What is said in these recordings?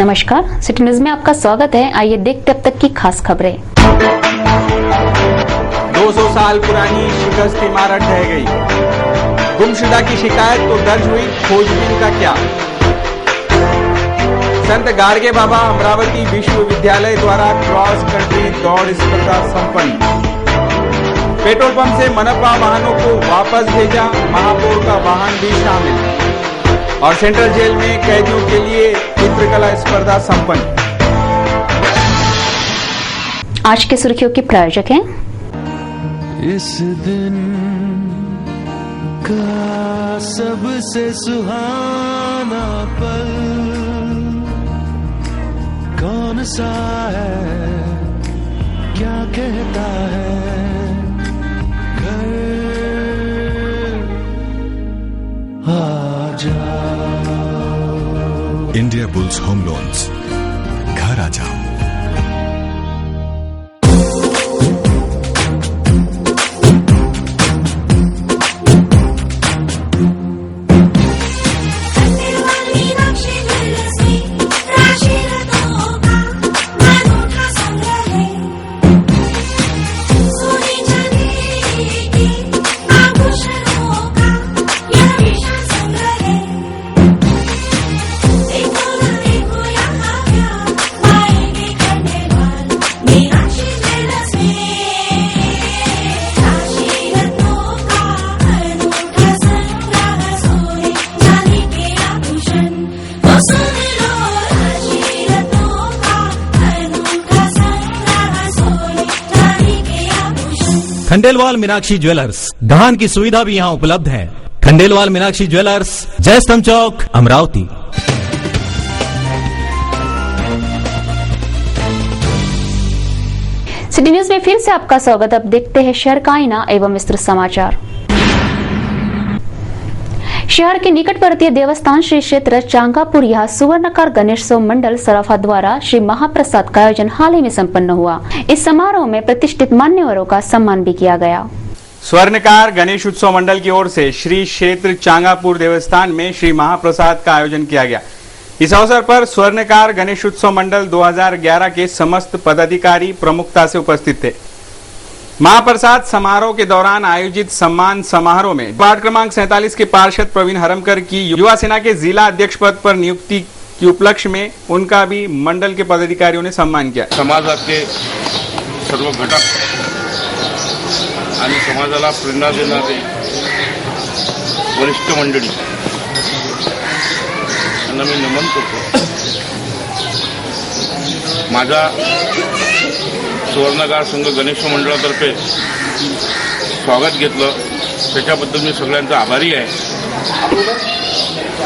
नमस्कार, city news में आपका स्वागत है। आइए देखते अब तक की खास खबरें। 200 साल पुरानी शिकस्त इमारत ढह गई। गुमशुदा की शिकायत तो दर्ज हुई, खोजबीन का क्या? संत गाडगे बाबा अमरावती विश्वविद्यालय द्वारा क्रॉस कंट्री दौड़ स्पर्धा संपन्न। पेट्रोल पंप से मनपा वाहनों को वापस भेजा, महापौर का वाहन भी शामिल। और सेंट्रल जेल में कैदियों के लिए चित्रकला स्पर्धा संपन्न। आज के सुर्खियों के प्रायोजक हैं इस दिन का सबसे सुहाना पल कौन सा है, क्या कहता है घर आ जाओ। इंडिया बुल्स होम लोन्स, घर आ जाओ। खंडेलवाल मीनाक्षी ज्वेलर्स, धान की सुविधा भी यहाँ उपलब्ध है। खंडेलवाल मीनाक्षी ज्वेलर्स, जयस्तंभ चौक, अमरावती। सिटी न्यूज में फिर से आपका स्वागत। अब देखते हैं शहर का आईना एवं विस्तृत समाचार। शहर के निकटवर्तीय देवस्थान श्री क्षेत्र चांगापुर यहाँ सुवर्णकार गणेशोत्सव मंडल सराफा द्वारा श्री महाप्रसाद का आयोजन हाल ही में संपन्न हुआ। इस समारोह में प्रतिष्ठित मान्यवरों का सम्मान भी किया गया। स्वर्णकार गणेश उत्सव मंडल की ओर से श्री क्षेत्र चांगापुर देवस्थान में श्री महाप्रसाद का आयोजन किया गया। इस अवसर पर स्वर्णकार गणेश उत्सव मंडल 2011 के समस्त पदाधिकारी प्रमुखता से उपस्थित थे। महाप्रसाद समारोह के दौरान आयोजित सम्मान समारोह में वार्ड क्रमांक 47 के पार्षद प्रवीण हरमकर की युवा सेना के जिला अध्यक्ष पद पर नियुक्ति के उपलक्ष्य में उनका भी मंडल के पदाधिकारियों ने सम्मान किया। समाजाचे सर्व घटक आणि समाजाला प्रेरणा देणारे वरिष्ठ मंडळी यांना मी नमन करतो। माझा सुवर्णकार संघ गणेश मंडळातर्फे स्वागत घेतलं, त्याच्याबद्दल मी सगळ्यांचा आभारी आहे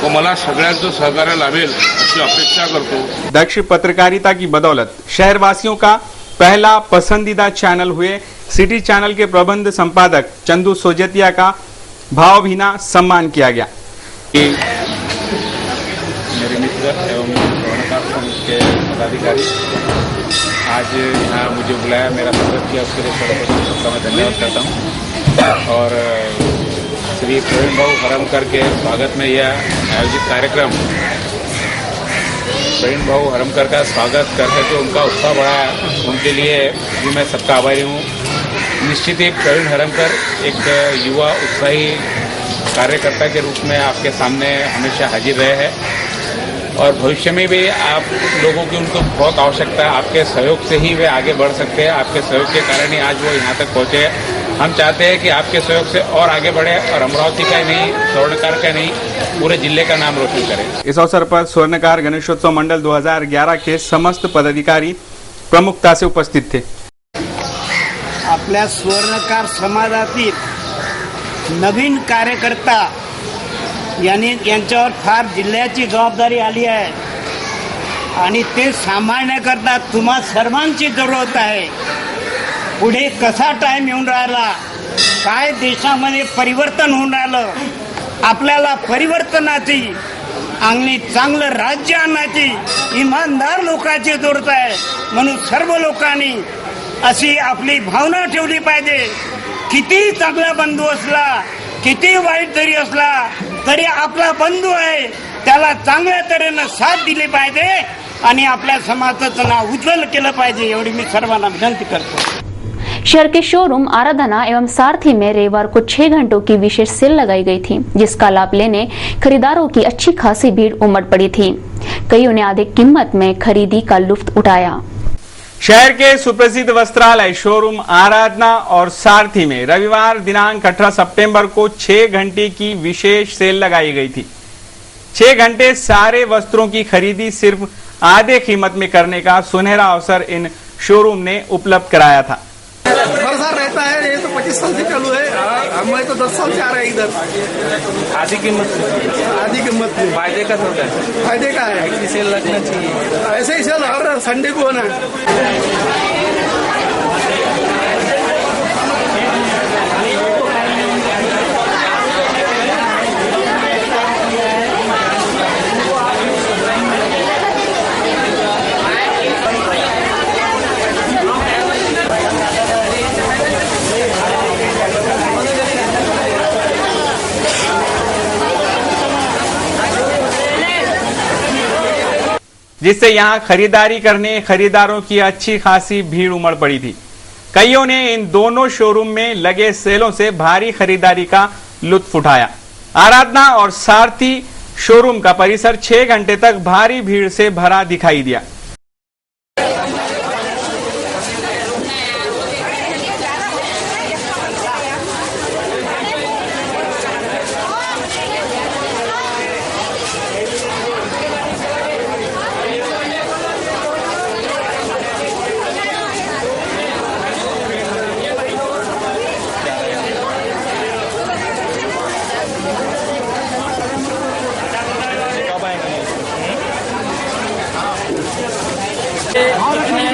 व मला सगळ्यांचं सहकार्य लाभेल अशी अपेक्षा करतो। दक्ष पत्रकारिता की बदौलत शहरवासियों का पहला पसंदीदा चैनल हुए सिटी चैनल के प्रबंध संपादक चंदू सोजतिया का भावभीना सम्मान किया गया। मेरे मित्र एवं स्वर्णकार संघ के पदाधिकारी आज यहाँ मुझे बुलाया, मेरा स्वागत किया, उसके लिए सर्वप्रथम सबका मैं धन्यवाद करता हूँ। और श्री प्रवीण भाऊ हरमकर के स्वागत में यह आयोजित कार्यक्रम, प्रवीण भाऊ हरमकर का स्वागत करके जो उनका उत्साह बढ़ाया, उनके लिए भी मैं सबका आभारी हूँ। निश्चित ही प्रवीण हरमकर एक युवा उत्साही कार्यकर्ता के रूप में आपके सामने हमेशा हाजिर रहे हैं और भविष्य में भी आप लोगों की उनको बहुत आवश्यकता है। आपके सहयोग से ही वे आगे बढ़ सकते हैं, आपके सहयोग के कारण ही आज वो यहाँ तक पहुँचे हैं। हम चाहते हैं कि आपके सहयोग से और आगे बढ़े और अमरावती का नहीं, स्वर्णकार का नहीं, पूरे जिले का नाम रोशन करें। इस अवसर पर स्वर्णकार गणेशोत्सव मंडल 2011 के समस्त पदाधिकारी प्रमुखता से उपस्थित थे। आपल्या स्वर्णकार समाजातील नवीन कार्यकर्ता यांच्यावर फार जिल्ह्याची जबाबदारी आली आहे आणि ते सांभाळण्याकरता तुम्हा सर्वांची जरूरत आहे। पुढे कसा टाइम येऊन राहिला, काय देशामध्ये परिवर्तन होऊन राहिलं, आपल्याला परिवर्तनाची आणि चांगलं राज्य आणण्याची इमानदार लोकांची जरूरत आहे। म्हणून सर्व लोकांनी अशी आपली भावना ठेवली पाहिजे। किती चांगला बंधू असला, किती वाईट जरी असला तरी आपला बंधू आहे, त्याला चांगल्या तऱ्हेने साथ दिली पाहिजे आणि आपल्या समाजाचं नाव उज्ज्वल केलं पाहिजे एवढी मी सर्वांना विनंती करतो। शहर के शोरूम आराधना एवं सारथी में रविवार को 6 घंटों की विशेष सेल लगाई गई थी, जिसका लाभ लेने खरीदारों की अच्छी खासी भीड़ उमड़ पड़ी थी। कईयों ने अधिक कीमत में खरीदी का लुत्फ उठाया। शहर के सुप्रसिद्ध वस्त्रालय शोरूम आराधना और सारथी में रविवार दिनांक 18 सितंबर को 6 घंटे की विशेष सेल लगाई गई थी। 6 घंटे सारे वस्त्रों की खरीदी सिर्फ आधे कीमत में करने का सुनहरा अवसर इन शोरूम ने उपलब्ध कराया था। हर साल रहता है, ये तो 25 साल से चालू है। हमें तो 10 साल से आ रहा है इधर। आधी कीमत में फायदे का होता है, फायदे का है। ऐसी सेल लगना चाहिए, ऐसे ही सेल हर संडे को होना। जिससे यहां खरीदारी करने खरीदारों की अच्छी खासी भीड़ उमड़ पड़ी थी। कईयों ने इन दोनों शोरूम में लगे सेलों से भारी खरीदारी का लुत्फ उठाया। आराधना और सारथी शोरूम का परिसर 6 घंटे तक भारी भीड़ से भरा दिखाई दिया।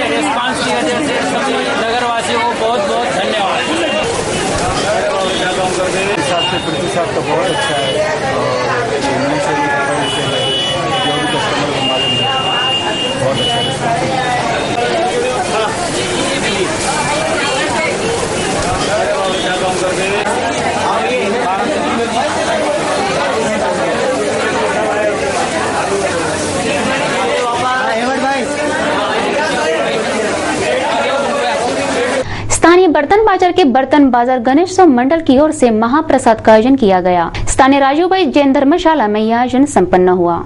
रिस्पांस की वजह से सभी नगरवासियों को बहुत बहुत धन्यवाद। प्रतिशत तो बहुत अच्छा है और जो भी कस्टमर को मालूम है बहुत अच्छा स्थानीय बर्तन बाजार के बर्तन बाजार गणेशोत्सव मंडल की ओर से महाप्रसाद का आयोजन किया गया। स्थानीय राजूभाई जैन धर्मशाला में यह आयोजन संपन्न हुआ।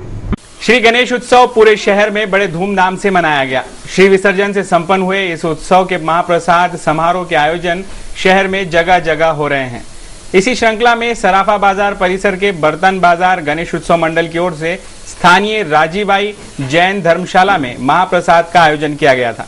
श्री गणेश उत्सव पूरे शहर में बड़े धूमधाम से मनाया गया। श्री विसर्जन से संपन्न हुए इस उत्सव के महाप्रसाद समारोह के आयोजन शहर में जगह जगह हो रहे हैं। इसी श्रृंखला में सराफा बाजार परिसर के बर्तन बाजार गणेश उत्सव मंडल की ओर से स्थानीय राजीबाई जैन धर्मशाला में महाप्रसाद का आयोजन किया गया था।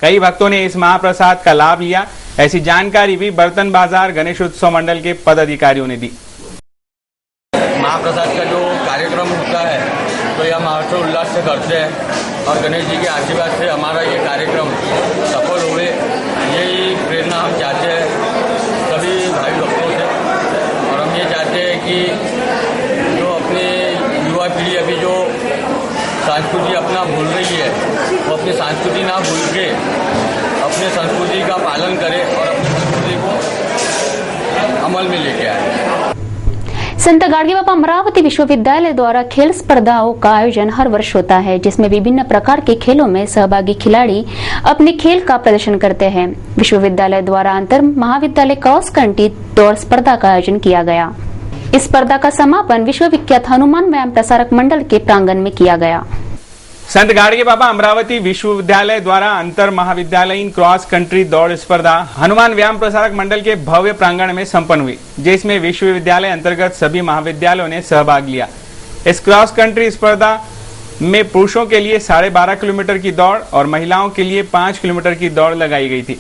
कई भक्तों ने इस महाप्रसाद का लाभ लिया। ऐसी जानकारी भी बर्तन बाजार गणेश उत्सव मंडल के पदाधिकारियों ने दी। महाप्रसाद का जो कार्यक्रम होता है तो यह महर्षि उल्लास से करते हैं और गणेश जी के आशीर्वाद से हमारा ये कार्यक्रम सफल हुए, यही प्रेरणा हम चाहते हैं सभी भाई भक्तों से। और हम ये चाहते हैं कि जो अपने युवा पीढ़ी अभी जो संस्कृति अपना भूल रही है वो अपनी संस्कृति ना भूल के अपने संस्कृति का पालन करे और अपनी संस्कृति को अमल में लेके आए। संत गाडगे बाबा अमरावती विश्वविद्यालय द्वारा खेल स्पर्धाओं का आयोजन हर वर्ष होता है, जिसमें विभिन्न प्रकार के खेलों में सहभागी खिलाड़ी अपने खेल का प्रदर्शन करते हैं। विश्वविद्यालय द्वारा अंतर महाविद्यालय क्रॉस कंट्री दौड़ स्पर्धा का आयोजन किया गया। इस स्पर्धा का समापन विश्व विख्यात हनुमान व्यायाम प्रसारक मंडल के प्रांगण में किया गया। संत गाडगे बाबा अमरावती विश्वविद्यालय द्वारा अंतर महाविद्यालयीन क्रॉस कंट्री दौड़ स्पर्धा हनुमान व्यायाम प्रसारक मंडल के भव्य प्रांगण में संपन्न हुई, जिसमें विश्वविद्यालय अंतर्गत सभी महाविद्यालयों ने सहभाग लिया। इस क्रॉस कंट्री स्पर्धा में पुरुषों के लिए 12.5 किलोमीटर की दौड़ और महिलाओं के लिए 5 किलोमीटर की दौड़ लगाई गई थी।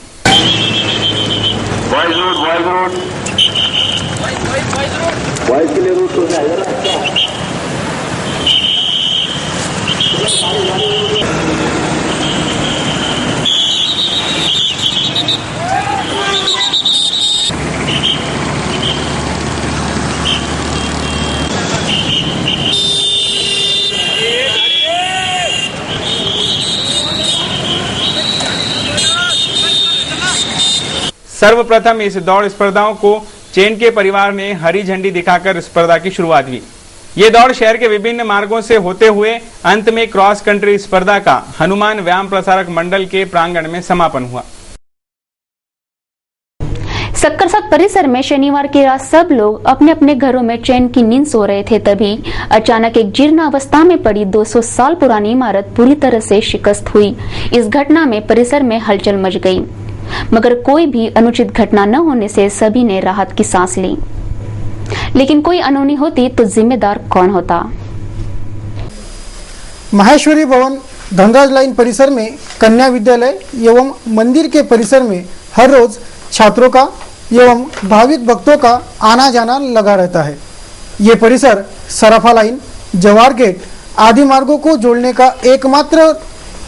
सर्वप्रथम इस दौड़ स्पर्धाओं को चेन के परिवार ने हरी झंडी दिखाकर स्पर्धा की शुरुआत हुई। ये दौड़ शहर के विभिन्न मार्गों से होते हुए अंत में क्रॉस कंट्री स्पर्धा का हनुमान व्यायाम प्रसारक मंडल के प्रांगण में समापन हुआ। सक्करसाग परिसर में शनिवार की रात सब लोग अपने अपने घरों में चैन की नींद सो रहे थे, तभी अचानक एक जीर्ण अवस्था में पड़ी 200 साल पुरानी इमारत पूरी तरह से शिकस्त हुई। इस घटना में परिसर में हलचल मच गई, मगर कोई भी अनुचित घटना न होने से सभी ने राहत की सांस ली। लेकिन कोई अनहोनी होती तो जिम्मेदार कौन होता? माहेश्वरी भवन धनराज लाइन परिसर में कन्या विद्यालय एवं मंदिर के परिसर में हर रोज छात्रों का एवं भाविक भक्तों का आना जाना लगा रहता है। ये परिसर सराफा लाइन, जवाहर गेट आदि मार्गों को जोड़ने का एकमात्र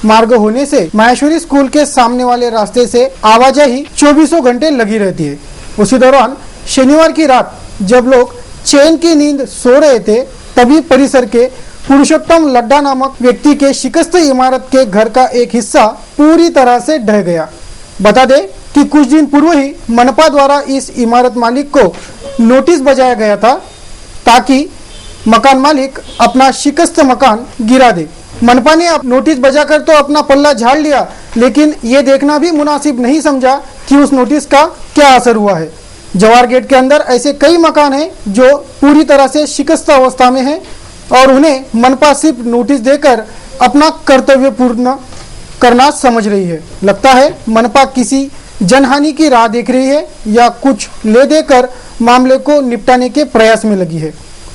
मार्ग होने से माहेश्वरी स्कूल के सामने वाले रास्ते से आवाजाही 24 घंटे लगी रहती है। उसी दौरान शनिवार की रात जब लोग चैन की नींद सो रहे थे, तभी परिसर के पुरुषोत्तम लड्डा नामक व्यक्ति के शिकस्त इमारत के घर का एक हिस्सा पूरी तरह से ढह गया। बता दें कि कुछ दिन पूर्व ही मनपा द्वारा इस इमारत मालिक को नोटिस बजाया गया था ताकि मकान मालिक अपना शिकस्त मकान गिरा दे। मनपा ने अब नोटिस बजाकर तो अपना पल्ला झाड़ लिया, लेकिन ये देखना भी मुनासिब नहीं समझा कि उस नोटिस का क्या असर हुआ है। जवाहर गेट के अंदर ऐसे कई मकान हैं जो पूरी तरह से शिकस्त अवस्था में हैं और उन्हें मनपा सिर्फ नोटिस देकर अपना कर्तव्य पूर्ण करना समझ रही है। लगता है मनपा किसी जनहानि की राह देख रही है या कुछ ले देकर मामले को निपटाने के प्रयास में लगी है।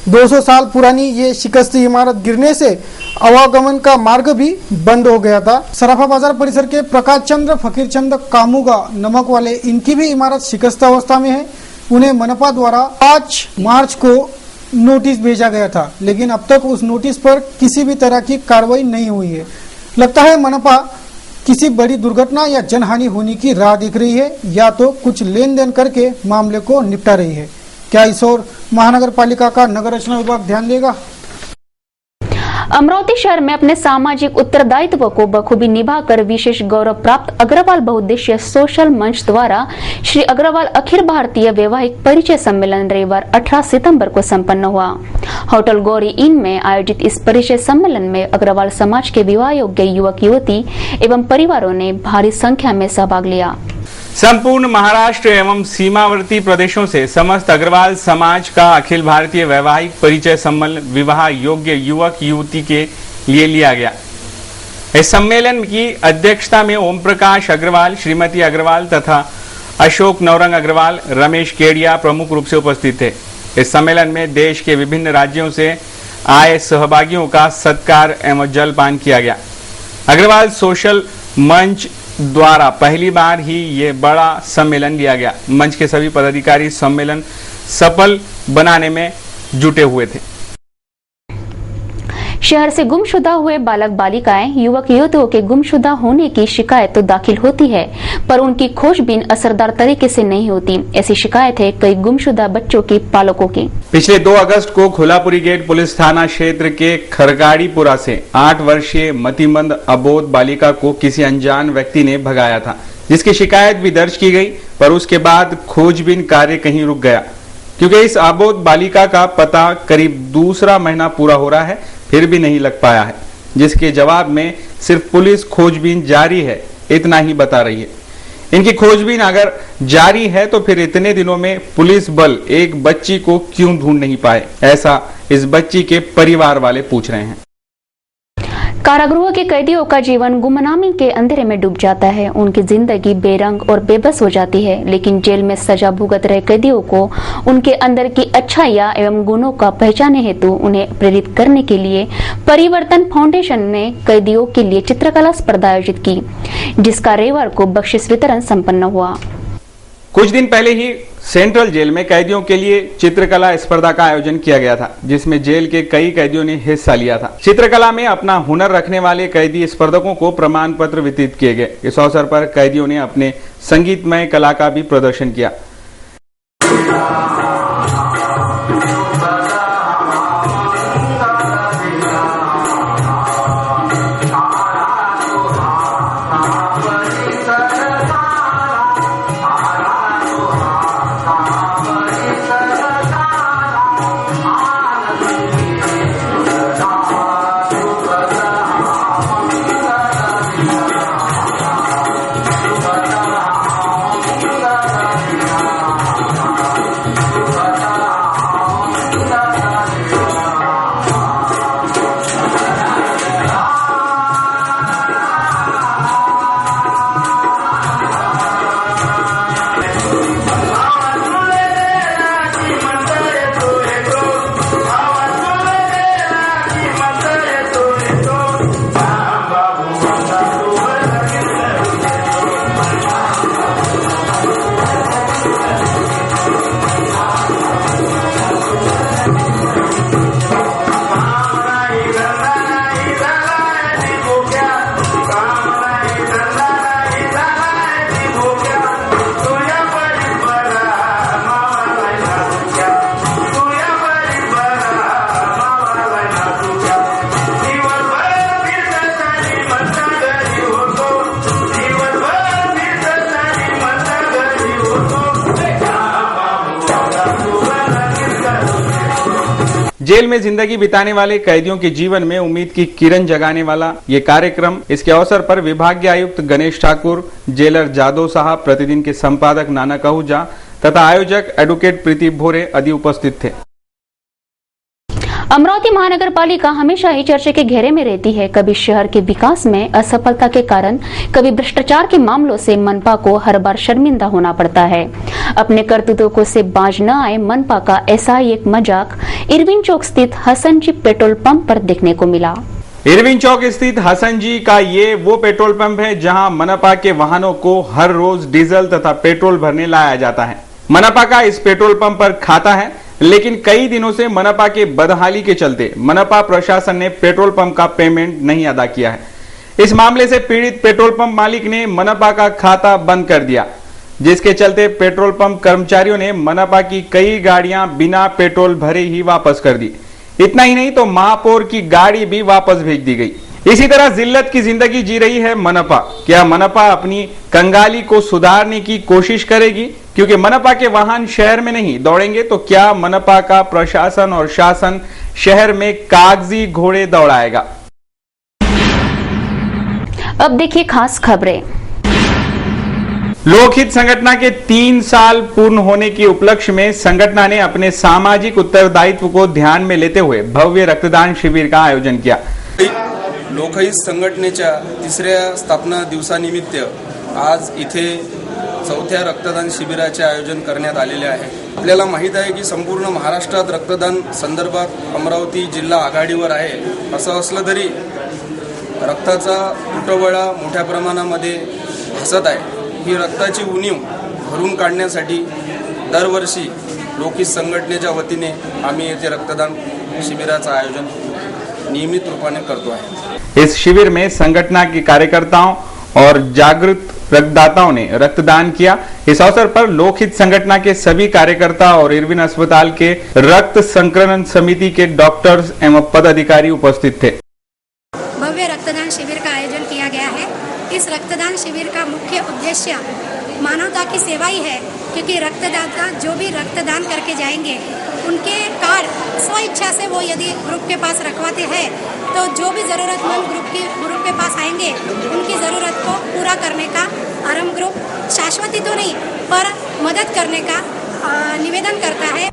200 साल पुरानी ये शिकस्त इमारत गिरने से आवागमन का मार्ग भी बंद हो गया था। सराफा बाजार परिसर के प्रकाश चंद्र फकीर चंद कामुगा नमक वाले, इनकी भी इमारत शिकस्त अवस्था में है। उन्हें मनपा द्वारा 5 मार्च को नोटिस भेजा गया था, लेकिन अब तक उस नोटिस पर किसी भी तरह की कार्रवाई नहीं हुई है। लगता है मनपा किसी बड़ी दुर्घटना या जनहानि होने की राह देख रही है या तो कुछ लेन देन करके मामले को निपटा रही है। क्या इस ओर महानगर पालिका का नगर रचना विभाग ध्यान देगा? अमरावती शहर में अपने सामाजिक उत्तरदायित्व को बखूबी निभाकर विशेष गौरव प्राप्त अग्रवाल बहुउद्देशीय सोशल मंच द्वारा श्री अग्रवाल अखिल भारतीय वैवाहिक परिचय सम्मेलन रविवार 18 सितंबर को संपन्न हुआ। होटल गौरी इन में आयोजित इस परिचय सम्मेलन में अग्रवाल समाज के विवाह योग्य युवक युवती एवं परिवारों ने भारी संख्या में सहभाग लिया। संपूर्ण महाराष्ट्र एवं सीमावर्ती प्रदेशों से समस्त अग्रवाल समाज का अखिल भारतीय वैवाहिक परिचय सम्मेलन विवाह योग्य युवक युवती के लिए लिया गया। इस सम्मेलन की अध्यक्षता में ओम प्रकाश अग्रवाल, श्रीमती अग्रवाल तथा अशोक नौरंग अग्रवाल, रमेश केडिया प्रमुख रूप से उपस्थित थे। इस सम्मेलन में देश के विभिन्न राज्यों से आए सहभागियों का सत्कार एवं जलपान किया गया। अग्रवाल सोशल मंच द्वारा पहली बार ही ये बड़ा सम्मेलन लिया गया। मंच के सभी पदाधिकारी सम्मेलन सफल बनाने में जुटे हुए थे। शहर से गुमशुदा हुए बालक बालिकाएं, युवक युवतियों के गुमशुदा होने की शिकायत तो दाखिल होती है, पर उनकी खोजबीन असरदार तरीके से नहीं होती। ऐसी शिकायत है कई गुमशुदा बच्चों के पालकों की। पिछले 2 अगस्त को खोलापुरी गेट पुलिस थाना क्षेत्र के खरगाड़ीपुरा से 8 वर्षीय मतिमंद अबोध बालिका को किसी अनजान व्यक्ति ने भगाया था, जिसकी शिकायत भी दर्ज की गई, पर उसके बाद खोजबीन कार्य कहीं रुक गया, क्योंकि इस अबोध बालिका का पता करीब दूसरा महीना पूरा हो रहा है, फिर भी नहीं लग पाया है, जिसके जवाब में सिर्फ पुलिस खोजबीन जारी है इतना ही बता रही है। इनकी खोजबीन अगर जारी है तो फिर इतने दिनों में पुलिस बल एक बच्ची को क्यों ढूंढ नहीं पाए, ऐसा इस बच्ची के परिवार वाले पूछ रहे हैं। कारागृह के कैदियों का जीवन गुमनामी के अंधेरे में डूब जाता है। उनकी जिंदगी बेरंग और बेबस हो जाती है, लेकिन जेल में सजा भुगत रहे कैदियों को उनके अंदर की अच्छाइयां एवं गुणों का पहचाने हेतु उन्हें प्रेरित करने के लिए परिवर्तन फाउंडेशन ने कैदियों के लिए चित्रकला स्पर्धा आयोजित की, जिसका रविवार को बख्शिश वितरण संपन्न हुआ। कुछ दिन पहले ही सेंट्रल जेल में कैदियों के लिए चित्रकला स्पर्धा का आयोजन किया गया था, जिसमें जेल के कई कैदियों ने हिस्सा लिया था। चित्रकला में अपना हुनर रखने वाले कैदी स्पर्धकों को प्रमाण पत्र वितरित किए गए। इस अवसर पर कैदियों ने अपने संगीतमय कला का भी प्रदर्शन किया। जेल में जिंदगी बिताने वाले कैदियों के जीवन में उम्मीद की किरण जगाने वाला ये कार्यक्रम। इसके अवसर पर विभागीय आयुक्त गणेश ठाकुर, जेलर जादव साहब, प्रतिदिन के संपादक नानक आहूजा तथा आयोजक एडवोकेट प्रीति भोरे आदि उपस्थित थे। अमरावती महानगर पालिका हमेशा ही चर्चे के घेरे में रहती है। कभी शहर के विकास में असफलता के कारण, कभी भ्रष्टाचार के मामलों से मनपा को हर बार शर्मिंदा होना पड़ता है। अपने करतूतों से बाज न आए मनपा का ऐसा ही एक मजाक इरविन चौक स्थित हसन जी पेट्रोल पंप पर देखने को मिला। इरविन चौक स्थित हसन जी का ये वो पेट्रोल पंप है जहां मनपा के वाहनों को हर रोज डीजल तथा पेट्रोल भरने लाया जाता है। मनपा का इस पेट्रोल पंप पर खाता है, लेकिन कई दिनों से मनपा के बदहाली के चलते मनपा प्रशासन ने पेट्रोल पंप का पेमेंट नहीं अदा किया है। इस मामले से पीड़ित पेट्रोल पंप मालिक ने मनपा का खाता बंद कर दिया, जिसके चलते पेट्रोल पंप कर्मचारियों ने मनपा की कई गाड़ियां बिना पेट्रोल भरे ही वापस कर दी। इतना ही नहीं तो महापौर की गाड़ी भी वापस भेज दी गई। इसी तरह जिल्लत की जिंदगी जी रही है मनपा। क्या मनपा अपनी कंगाली को सुधारने की कोशिश करेगी? क्योंकि मनपा के वाहन शहर में नहीं दौड़ेंगे तो क्या मनपा का प्रशासन और शासन शहर में कागजी घोड़े दौड़ाएगा? अब देखिए खास खबरें। लोकहित संगठन के 3 साल पूर्ण होने के उपलक्ष्य में संगठन ने अपने सामाजिक उत्तरदायित्व को ध्यान में लेते हुए भव्य रक्तदान शिविर का आयोजन किया। लोकहित संघटनेच्या 3ऱ्या स्थापना दिवसानिमित्त आज इथे 4थ्या रक्तदान शिबिराचे आयोजन करण्यात आलेले आहे। आपल्याला माहित आहे की संपूर्ण महाराष्ट्रात रक्तदान संदर्भात अमरावती जिल्हा आघाडीवर आहे। असं असलं तरी रक्ताचा तुटवडा मोठ्या प्रमाणामध्ये भासत आहे। ही रक्ताची उणीव भरून काढण्यासाठी दरवर्षी लोकहित संघटनेच्या वतीने आम्ही येथे रक्तदान शिबिराचं आयोजन नियमित रूपाने करतो है। इस शिविर में संगठन के कार्यकर्ताओं और जागरूक रक्तदाताओं ने रक्तदान किया। इस अवसर पर लोकहित संगठन के सभी कार्यकर्ता और इरविन अस्पताल के रक्त संकलन समिति के डॉक्टर्स एवं पदाधिकारी उपस्थित थे। भव्य रक्तदान शिविर का आयोजन किया गया है। इस रक्तदान शिविर का मुख्य उद्देश्य मानवता की सेवा ही है, क्योंकि रक्तदाता जो भी रक्तदान करके जाएंगे उनके कार्ड स्व इच्छा से वो यदि ग्रुप के पास रखवाते हैं तो जो भी ज़रूरतमंद ग्रुप के पास आएंगे उनकी ज़रूरत को पूरा करने का आरंभ ग्रुप शाश्वती तो नहीं पर मदद करने का निवेदन करता है।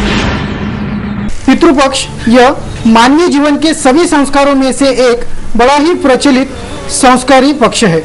पितृपक्ष यह मानवीय जीवन के सभी संस्कारों में से एक बड़ा ही प्रचलित संस्कारी पक्ष है।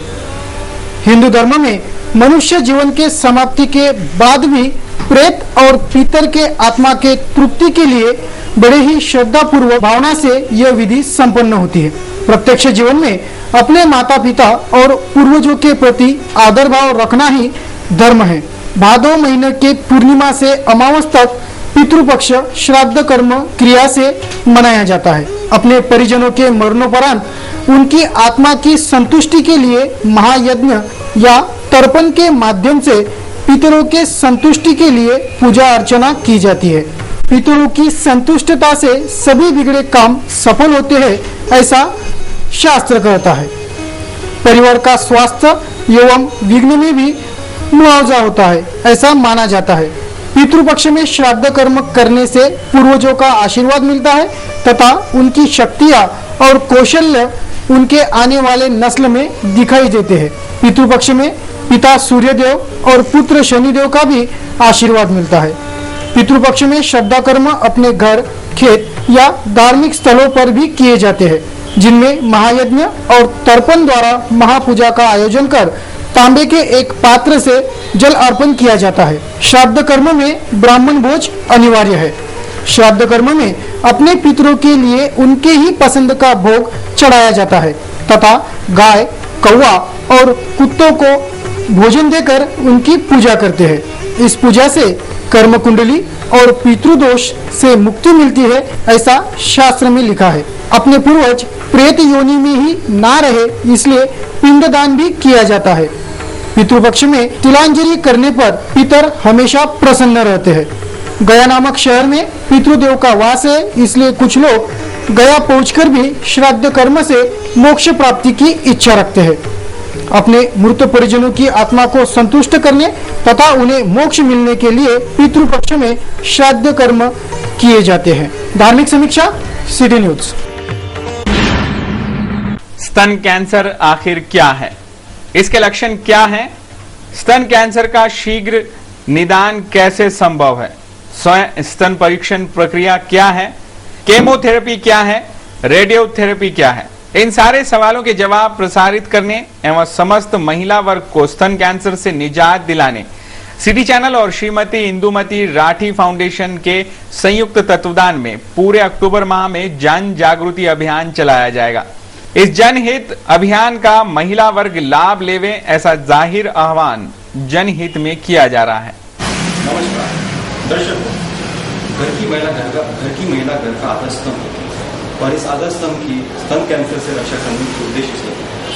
हिंदू धर्म में मनुष्य जीवन के समाप्ति के बाद भी प्रेत और पितर के आत्मा के तृप्ति के लिए बड़े ही श्रद्धा पूर्वक भावना से यह विधि संपन्न होती है। प्रत्यक्ष जीवन में अपने माता पिता और पूर्वजों के प्रति आदर भाव रखना ही धर्म है। भादो महीने के पूर्णिमा से अमावस तक पितृपक्ष श्राद्ध कर्म क्रिया से मनाया जाता है। अपने परिजनों के मरणोपरांत उनकी आत्मा की संतुष्टि के लिए महायज्ञ या तर्पण के माध्यम से पितरों के संतुष्टि के लिए पूजा अर्चना की जाती है। पितरों की संतुष्टता से सभी बिगड़े काम सफल होते हैं, ऐसा शास्त्र कहता है। परिवार का स्वास्थ्य एवं विघ्न में भी मुआवजा होता है, ऐसा माना जाता है। पितृपक्ष में श्राद्ध कर्म करने से पूर्वजों का आशीर्वाद मिलता है तथा उनकी शक्तियाँ और कौशल्य उनके आने वाले नस्ल में दिखाई देते हैं। पितृपक्ष में पिता सूर्यदेव और पुत्र शनिदेव का भी आशीर्वाद मिलता है। पितृपक्ष में श्रद्धा कर्म अपने घर, खेत या धार्मिक स्थलों पर भी किए जाते हैं, जिनमें महायज्ञ और तर्पण द्वारा महापूजा का आयोजन कर तांबे के एक पात्र से जल अर्पण किया जाता है। श्राद्ध कर्म में ब्राह्मण भोज अनिवार्य है। श्राद्ध कर्म में अपने पितरों के लिए उनके ही पसंद का भोग चढ़ाया जाता है तथा गाय, कौवा और कुत्तों को भोजन देकर उनकी पूजा करते हैं। इस पूजा से कर्म कुंडली और पितृदोष से मुक्ति मिलती है, ऐसा शास्त्र में लिखा है। अपने पूर्वज प्रेत योनि में ही ना रहे, इसलिए पिंडदान भी किया जाता है। पितृपक्ष में तिलांजलि करने पर पितर हमेशा प्रसन्न रहते हैं। गया नामक शहर में पितृदेव का वास है, इसलिए कुछ लोग गया पहुंचकर भी श्राद्ध कर्म से मोक्ष प्राप्ति की इच्छा रखते हैं। अपने मृत परिजनों की आत्मा को संतुष्ट करने तथा उन्हें मोक्ष मिलने के लिए पितृपक्ष में श्राद्ध कर्म किए जाते हैं। धार्मिक समीक्षा, सिटी न्यूज। स्तन कैंसर आखिर क्या है, इसके लक्षण क्या हैं? स्तन कैंसर का शीघ्र निदान कैसे संभव है? स्वयं स्तन परीक्षण प्रक्रिया क्या है? केमोथेरेपी क्या है? रेडियोथेरेपी क्या है? इन सारे सवालों के जवाब प्रसारित करने एवं समस्त महिला वर्ग को स्तन कैंसर से निजात दिलाने सिटी चैनल और श्रीमती इंदुमती राठी फाउंडेशन के संयुक्त तत्वावधान में पूरे अक्टूबर माह में जन जागृति अभियान चलाया जाएगा। इस जनहित अभियान का महिला वर्ग लाभ लेवे, ऐसा जाहिर आह्वान जनहित में किया जा रहा है। नमस्कार दर्शकों, घर की महिला घर का आदर्श स्तंभ होती है और इस आदर्श स्तंभ की स्तन कैंसर से रक्षा करने के उद्देश्य से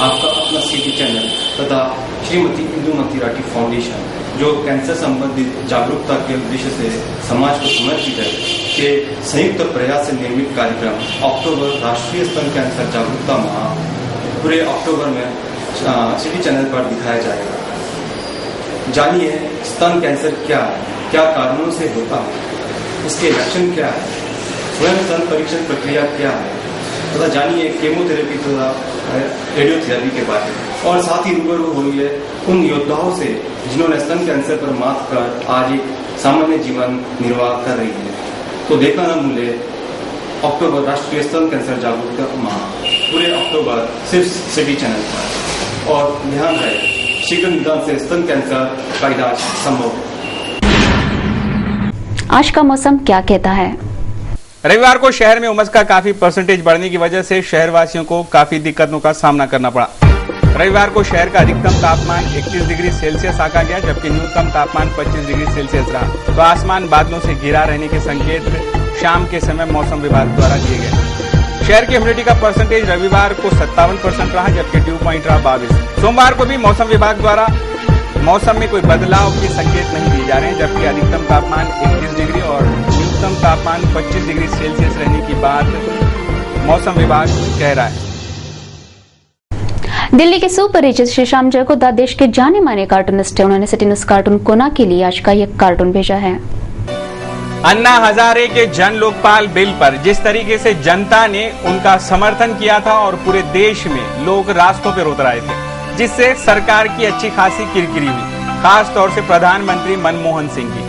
आपका अपना सिटी चैनल तथा श्रीमती इंदुमती राठी फाउंडेशन जो कैंसर संबंधित जागरूकता के उद्देश्य से समाज को समर्पित है के संयुक्त प्रयास से निर्मित कार्यक्रम अक्टूबर राष्ट्रीय स्तन कैंसर जागरूकता माह पूरे अक्टूबर में सिटी चैनल पर दिखाया जाएगा। जानिए स्तन कैंसर क्या है, क्या कारणों से होता है, इसके लक्षण क्या है, स्वयं स्तन परीक्षण प्रक्रिया क्या है तथा जानिए केमोथेरेपी तथा रेडियोथेरेपी के बारे में और साथ ही रूबरू होइए उन योद्धाओं से जिन्होंने स्तन कैंसर पर मात कर आज एक सामान्य जीवन निर्वाह कर रही है। तो देखना न भूले अक्टूबर राष्ट्रीय स्तन कैंसर जागरूकता माह पूरे अक्टूबर सिर्फ सिटी चैनल पर, और ध्यान रहे शीघ्र निदान से स्तन कैंसर का इलाज संभव है। आज का मौसम क्या कहता है? रविवार को शहर में उमस का काफी परसेंटेज बढ़ने की वजह से शहरवासियों को काफी दिक्कतों का सामना करना पड़ा। रविवार को शहर का अधिकतम तापमान 31 डिग्री सेल्सियस आंका गया, जबकि न्यूनतम तापमान 25 डिग्री सेल्सियस रहा। तो आसमान बादलों से घिरा रहने के संकेत शाम के समय मौसम विभाग द्वारा दिए गए। शहर की ह्यूमिडिटी का परसेंटेज रविवार को 57% रहा, जबकि ड्यू पॉइंट रहा 22। सोमवार को भी मौसम विभाग द्वारा मौसम में कोई बदलाव के संकेत नहीं दिए जा रहे हैं, जबकि अधिकतम तापमान 31 डिग्री और न्यूनतम तापमान 25 डिग्री सेल्सियस रहने की बात मौसम विभाग कह रहा है। दिल्ली के सुपरिचित श्री श्याम जयगोदा देश के जाने माने कार्टूनिस्ट है। उन्होंने सिटी न्यूज कार्टून कोना के लिए आज का यह कार्टून भेजा है। अन्ना हजारे के जन लोकपाल बिल पर जिस तरीके से जनता ने उनका समर्थन किया था और पूरे देश में लोग रास्तों पर उतर आए थे, जिससे सरकार की अच्छी खासी किरकिरी हुई, खास तौर से प्रधानमंत्री मनमोहन सिंह की।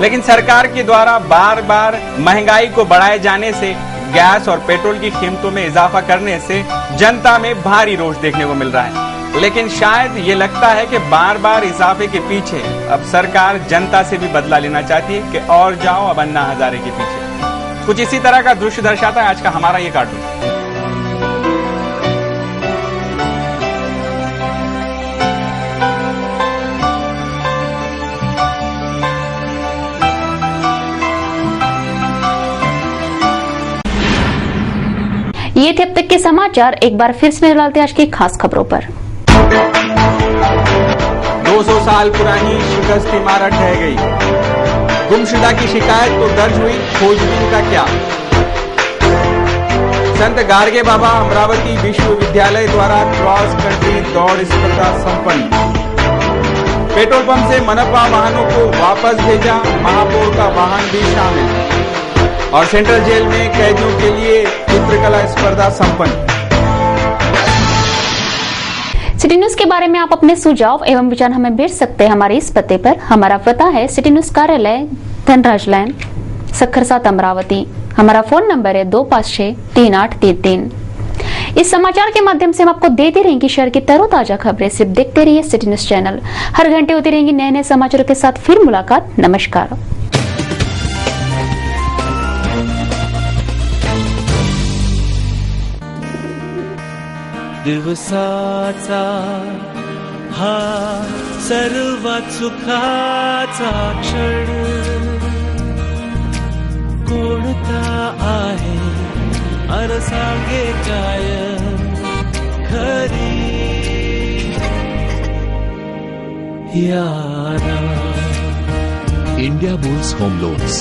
लेकिन सरकार के द्वारा बार बार महंगाई को बढ़ाए जाने से, गैस और पेट्रोल की कीमतों में इजाफा करने से जनता में भारी रोष देखने को मिल रहा है। लेकिन शायद ये लगता है कि बार बार इजाफे के पीछे अब सरकार जनता से भी बदला लेना चाहती है कि और जाओ अब अन्ना हजारे के पीछे। कुछ इसी तरह का दृश्य दर्शाता है आज का हमारा ये कार्टून। ये थे अब तक के समाचार। एक बार फिर से नजर डालते हैं आज की खास खबरों पर। 200 साल पुरानी शिकस्त इमारत ढह गई। गुमशुदा की शिकायत तो दर्ज हुई, खोजबीन का क्या? संत गार्गे बाबा अमरावती विश्वविद्यालय द्वारा क्रॉस कंट्री दौड़ स्पर्धा संपन्न। पेट्रोल पंप से मनपा वाहनों को वापस भेजा, महापौर का वाहन भी शामिल। और सेंट्रल जेल में कैदियों के लिए चित्रकला स्पर्धा संपन्न। सिटी न्यूज के बारे में आप अपने सुझाव एवं विचार हमें भेज सकते हैं हमारे इस पते पर। हमारा पता है सिटी न्यूज कार्यालय, धनराज लाइन, सक्खर 7, अमरावती। हमारा फोन नंबर है 25638333। इस समाचार के माध्यम से हम आपको देते रहेंगे शहर की तरोताजा खबरें। सिर्फ देखते रहिए सिटी न्यूज चैनल। हर घंटे होती रहेंगी नए नए समाचारों के साथ। फिर मुलाकात। नमस्कार। दिवसाचा हा सर्वात सुखाचा क्षण कोणता आहे अर सांगे काय खरी यारा। India bulls home loans,